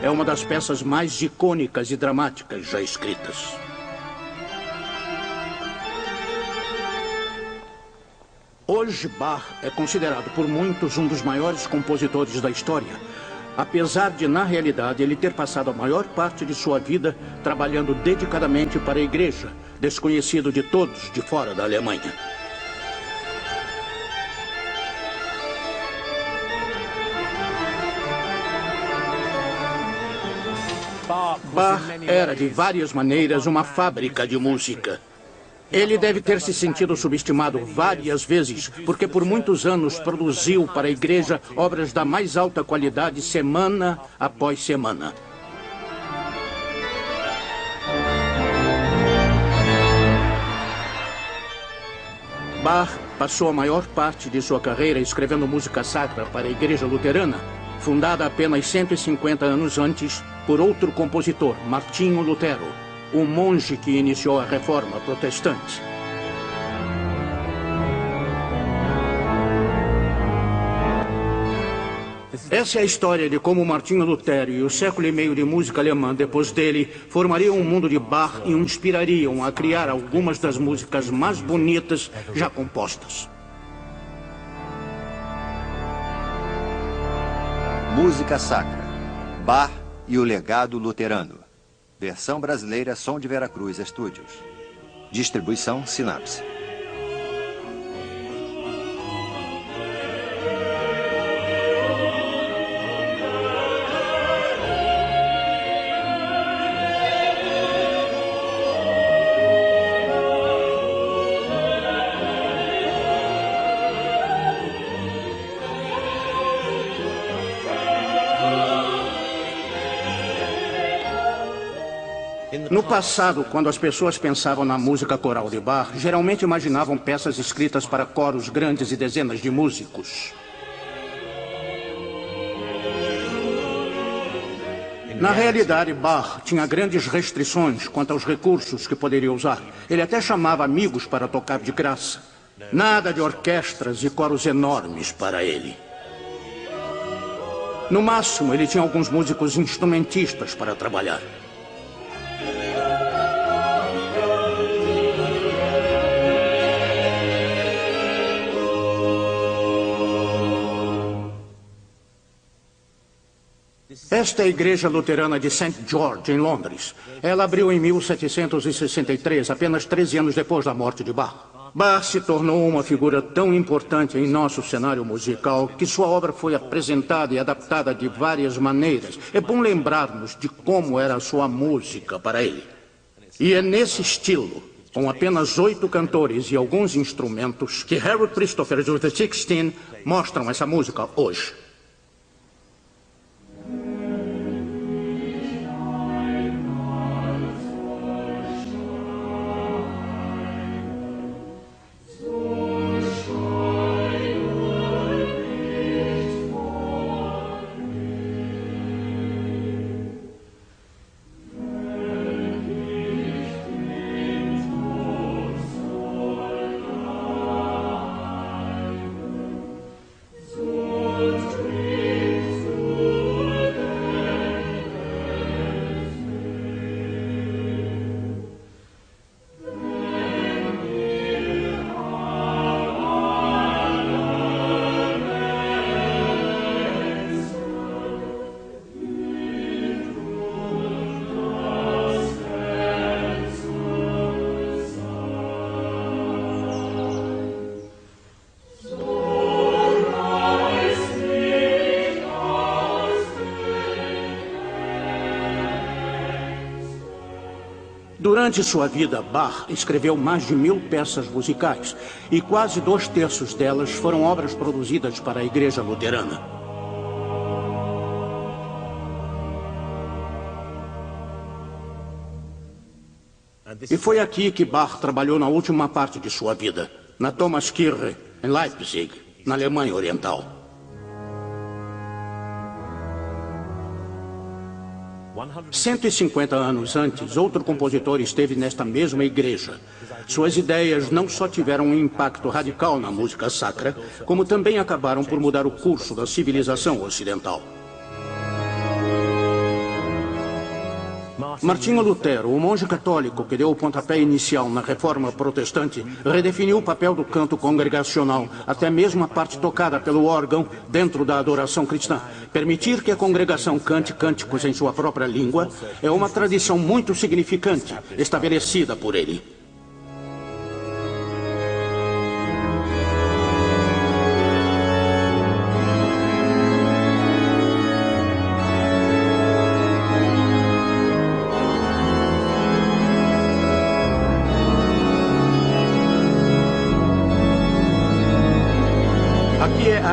é uma das peças mais icônicas e dramáticas já escritas. Hoje, Bach é considerado por muitos um dos maiores compositores da história, apesar de, na realidade, ele ter passado a maior parte de sua vida trabalhando dedicadamente para a igreja, desconhecido de todos de fora da Alemanha. Bach era, de várias maneiras, uma fábrica de música. Ele deve ter se sentido subestimado várias vezes, porque por muitos anos produziu para a igreja obras da mais alta qualidade semana após semana. Bach passou a maior parte de sua carreira escrevendo música sacra para a igreja luterana, fundada apenas 150 anos antes por outro compositor, Martinho Lutero, o monge que iniciou a reforma protestante. Essa é a história de como Martinho Lutero e o século e meio de música alemã depois dele formariam um mundo de Bach e o inspirariam a criar algumas das músicas mais bonitas já compostas. Música Sacra, Bach e o Legado Luterano. Versão brasileira, Som de Veracruz Estúdios. Distribuição Sinapse. No passado, quando as pessoas pensavam na música coral de Bach, geralmente imaginavam peças escritas para coros grandes e dezenas de músicos. Na realidade, Bach tinha grandes restrições quanto aos recursos que poderia usar. Ele até chamava amigos para tocar de graça. Nada de orquestras e coros enormes para ele. No máximo, ele tinha alguns músicos instrumentistas para trabalhar. Esta é a igreja luterana de St. George, em Londres. Ela abriu em 1763, apenas 13 anos depois da morte de Bach. Bach se tornou uma figura tão importante em nosso cenário musical que sua obra foi apresentada e adaptada de várias maneiras. É bom lembrarmos de como era a sua música para ele. E é nesse estilo, com apenas 8 cantores e alguns instrumentos, que Harold Christopher e the 16 mostram essa música hoje. Durante sua vida, Bach escreveu mais de 1000 peças musicais e quase 2/3 delas foram obras produzidas para a Igreja Luterana. E foi aqui que Bach trabalhou na última parte de sua vida, na Thomaskirche, em Leipzig, na Alemanha Oriental. 150 anos antes, outro compositor esteve nesta mesma igreja. Suas ideias não só tiveram um impacto radical na música sacra, como também acabaram por mudar o curso da civilização ocidental. Martinho Lutero, o monge católico que deu o pontapé inicial na reforma protestante, redefiniu o papel do canto congregacional, até mesmo a parte tocada pelo órgão dentro da adoração cristã. Permitir que a congregação cante cânticos em sua própria língua é uma tradição muito significante, estabelecida por ele.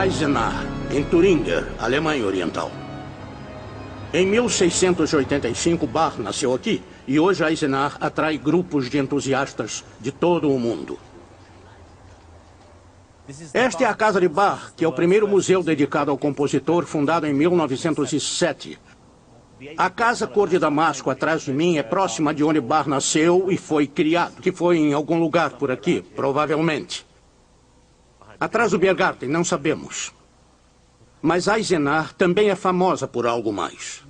Eisenach, em Turingia, Alemanha Oriental. Em 1685, Bach nasceu aqui e hoje Eisenach atrai grupos de entusiastas de todo o mundo. Esta é a casa de Bach, que é o primeiro museu dedicado ao compositor, fundado em 1907. A casa cor de damasco atrás de mim é próxima de onde Bach nasceu e foi criado, que foi em algum lugar por aqui, provavelmente. Atrás do Biergarten, não sabemos. Mas Eisenach também é famosa por algo mais.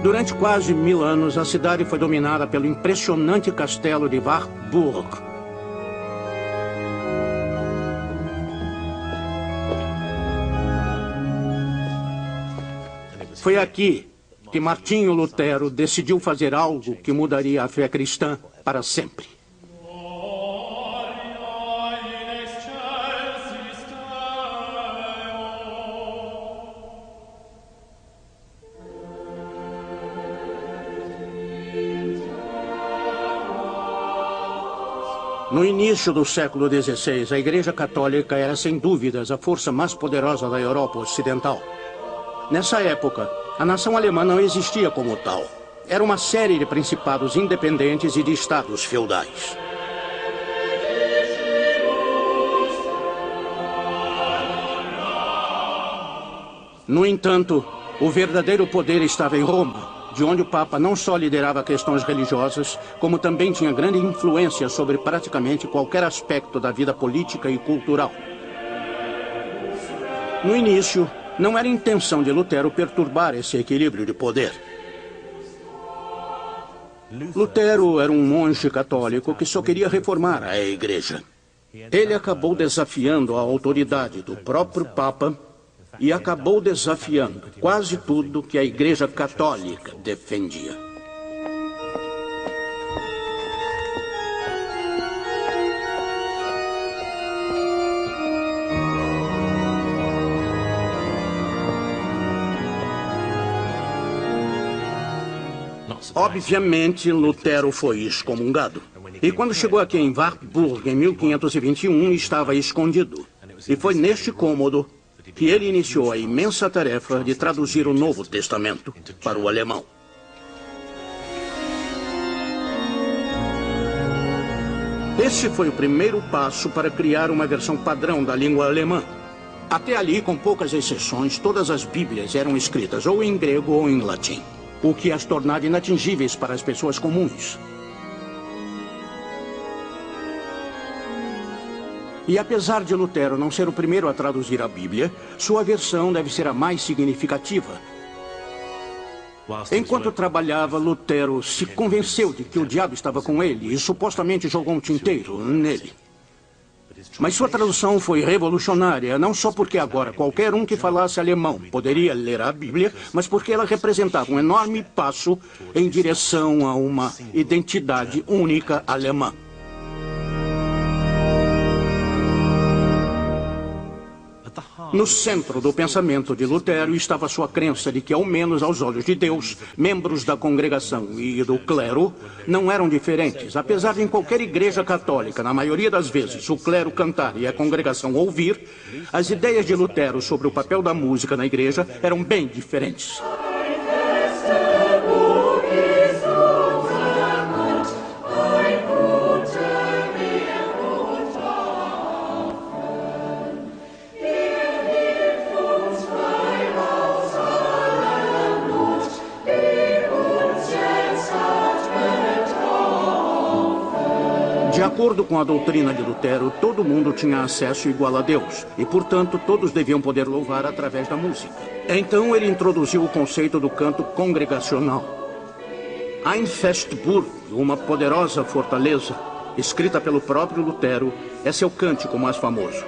Durante quase 1000 anos, a cidade foi dominada pelo impressionante castelo de Wartburg. Foi aqui que Martinho Lutero decidiu fazer algo que mudaria a fé cristã para sempre. No início do século XVI, a Igreja Católica era, sem dúvidas, a força mais poderosa da Europa Ocidental. Nessa época, a nação alemã não existia como tal. Era uma série de principados independentes e de estados feudais. No entanto, o verdadeiro poder estava em Roma, de onde o Papa não só liderava questões religiosas, como também tinha grande influência sobre praticamente qualquer aspecto da vida política e cultural. No início, não era intenção de Lutero perturbar esse equilíbrio de poder. Lutero era um monge católico que só queria reformar a Igreja. Ele acabou desafiando a autoridade do próprio Papa e acabou desafiando quase tudo que a Igreja Católica defendia. Obviamente, Lutero foi excomungado. E quando chegou aqui em Wartburg, em 1521, estava escondido. E foi neste cômodo que ele iniciou a imensa tarefa de traduzir o Novo Testamento para o alemão. Esse foi o primeiro passo para criar uma versão padrão da língua alemã. Até ali, com poucas exceções, todas as Bíblias eram escritas ou em grego ou em latim, o que as tornava inatingíveis para as pessoas comuns. E apesar de Lutero não ser o primeiro a traduzir a Bíblia, sua versão deve ser a mais significativa. Enquanto trabalhava, Lutero se convenceu de que o diabo estava com ele e supostamente jogou um tinteiro nele. Mas sua tradução foi revolucionária, não só porque agora qualquer um que falasse alemão poderia ler a Bíblia, mas porque ela representava um enorme passo em direção a uma identidade única alemã. No centro do pensamento de Lutero estava sua crença de que, ao menos aos olhos de Deus, membros da congregação e do clero não eram diferentes. Apesar de em qualquer igreja católica, na maioria das vezes, o clero cantar e a congregação ouvir, as ideias de Lutero sobre o papel da música na igreja eram bem diferentes. De acordo com a doutrina de Lutero, todo mundo tinha acesso igual a Deus e, portanto, todos deviam poder louvar através da música. Então ele introduziu o conceito do canto congregacional. Ein Festburg, uma poderosa fortaleza, escrita pelo próprio Lutero, é seu cântico mais famoso.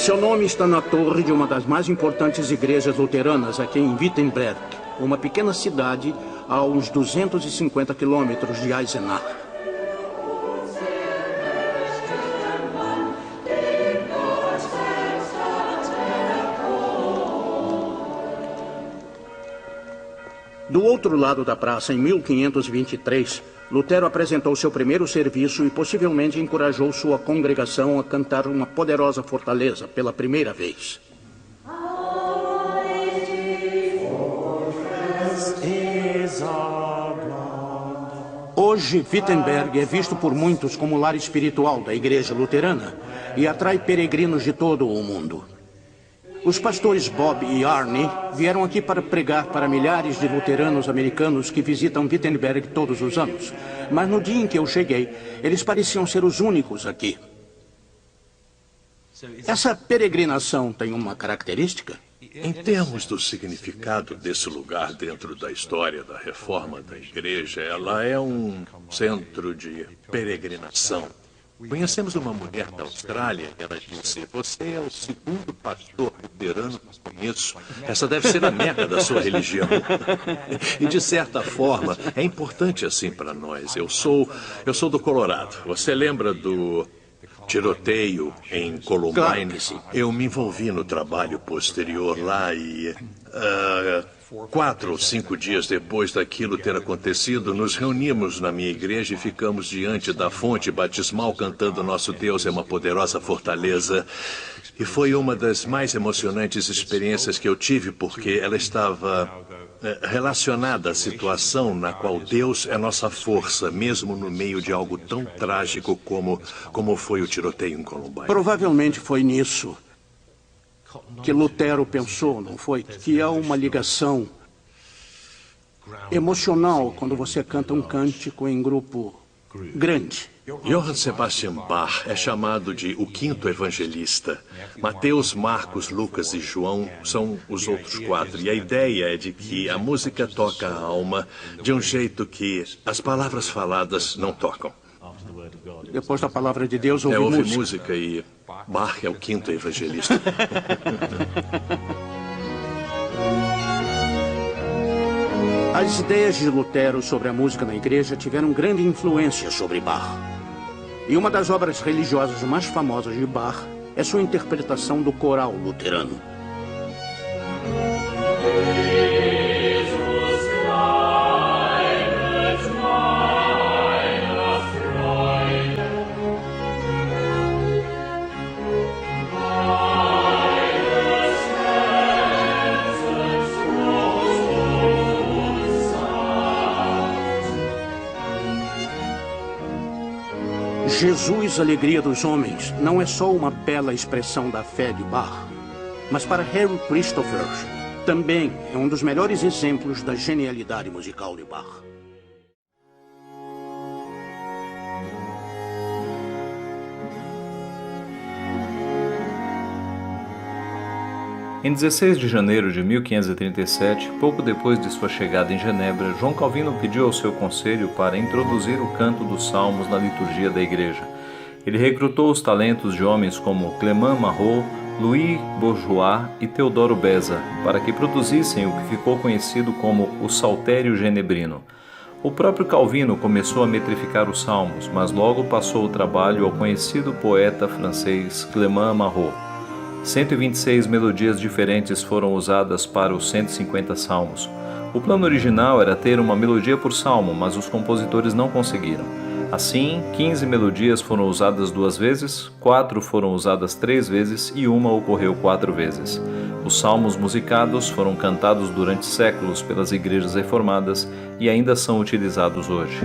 Seu nome está na torre de uma das mais importantes igrejas luteranas aqui em Wittenberg, uma pequena cidade a uns 250 quilômetros de Eisenach. Do outro lado da praça, em 1523, Lutero apresentou seu primeiro serviço e possivelmente encorajou sua congregação a cantar uma poderosa fortaleza pela primeira vez. Hoje, Wittenberg é visto por muitos como o lar espiritual da igreja luterana e atrai peregrinos de todo o mundo. Os pastores Bob e Arne vieram aqui para pregar para milhares de luteranos americanos que visitam Wittenberg todos os anos. Mas no dia em que eu cheguei, eles pareciam ser os únicos aqui. Essa peregrinação tem uma característica? Em termos do significado desse lugar dentro da história da reforma da igreja, ela é um centro de peregrinação. Conhecemos uma mulher da Austrália e ela disse: você é o segundo pastor luterano que conheço. Essa deve ser a meca da sua religião. E de certa forma, é importante assim para nós. Eu sou do Colorado. Você lembra do tiroteio em Columbine? Claro que sim. Eu me envolvi no trabalho posterior lá e 4 ou 5 dias depois daquilo ter acontecido, nos reunimos na minha igreja e ficamos diante da fonte batismal cantando Nosso Deus é uma poderosa fortaleza. E foi uma das mais emocionantes experiências que eu tive, porque ela estava relacionada à situação na qual Deus é nossa força, mesmo no meio de algo tão trágico como foi o tiroteio em Columbine. Provavelmente foi nisso que Lutero pensou, não foi? Que há uma ligação emocional quando você canta um cântico em grupo grande. Johann Sebastian Bach é chamado de o quinto evangelista. Mateus, Marcos, Lucas e João são os outros 4. E a ideia é de que a música toca a alma de um jeito que as palavras faladas não tocam. Depois da palavra de Deus, Houve música. música e Bach é o quinto evangelista. As ideias de Lutero sobre a música na igreja tiveram grande influência sobre Bach. E uma das obras religiosas mais famosas de Bach é sua interpretação do coral luterano. Jesus, alegria dos homens, não é só uma bela expressão da fé de Bach, mas para Harry Christopher também é um dos melhores exemplos da genialidade musical de Bach. Em 16 de janeiro de 1537, pouco depois de sua chegada em Genebra, João Calvino pediu ao seu conselho para introduzir o canto dos salmos na liturgia da igreja. Ele recrutou os talentos de homens como Clément Marot, Louis Bourgeois e Teodoro Beza, para que produzissem o que ficou conhecido como o Saltério Genebrino. O próprio Calvino começou a metrificar os salmos, mas logo passou o trabalho ao conhecido poeta francês Clément Marot. 126 melodias diferentes foram usadas para os 150 salmos. O plano original era ter uma melodia por salmo, mas os compositores não conseguiram. Assim, 15 melodias foram usadas 2 vezes, 4 foram usadas 3 vezes e uma ocorreu 4 vezes. Os salmos musicados foram cantados durante séculos pelas igrejas reformadas e ainda são utilizados hoje.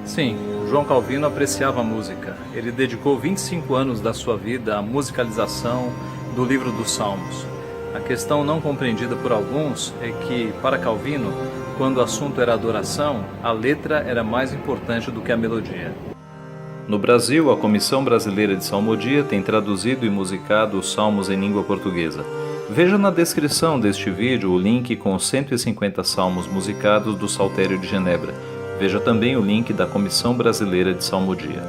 Sim, João Calvino apreciava a música. Ele dedicou 25 anos da sua vida à musicalização do livro dos Salmos. A questão não compreendida por alguns é que, para Calvino, quando o assunto era adoração, a letra era mais importante do que a melodia. No Brasil, a Comissão Brasileira de Salmodia tem traduzido e musicado os salmos em língua portuguesa. Veja na descrição deste vídeo o link com os 150 salmos musicados do Saltério de Genebra. Veja também o link da Comissão Brasileira de Salmodia.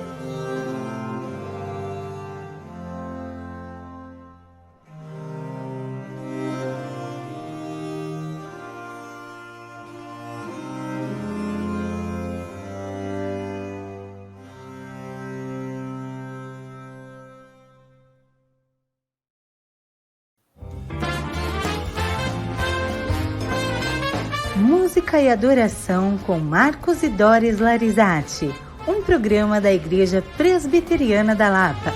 Música e Adoração com Marcos e Doris Larizati, um programa da Igreja Presbiteriana da Lapa.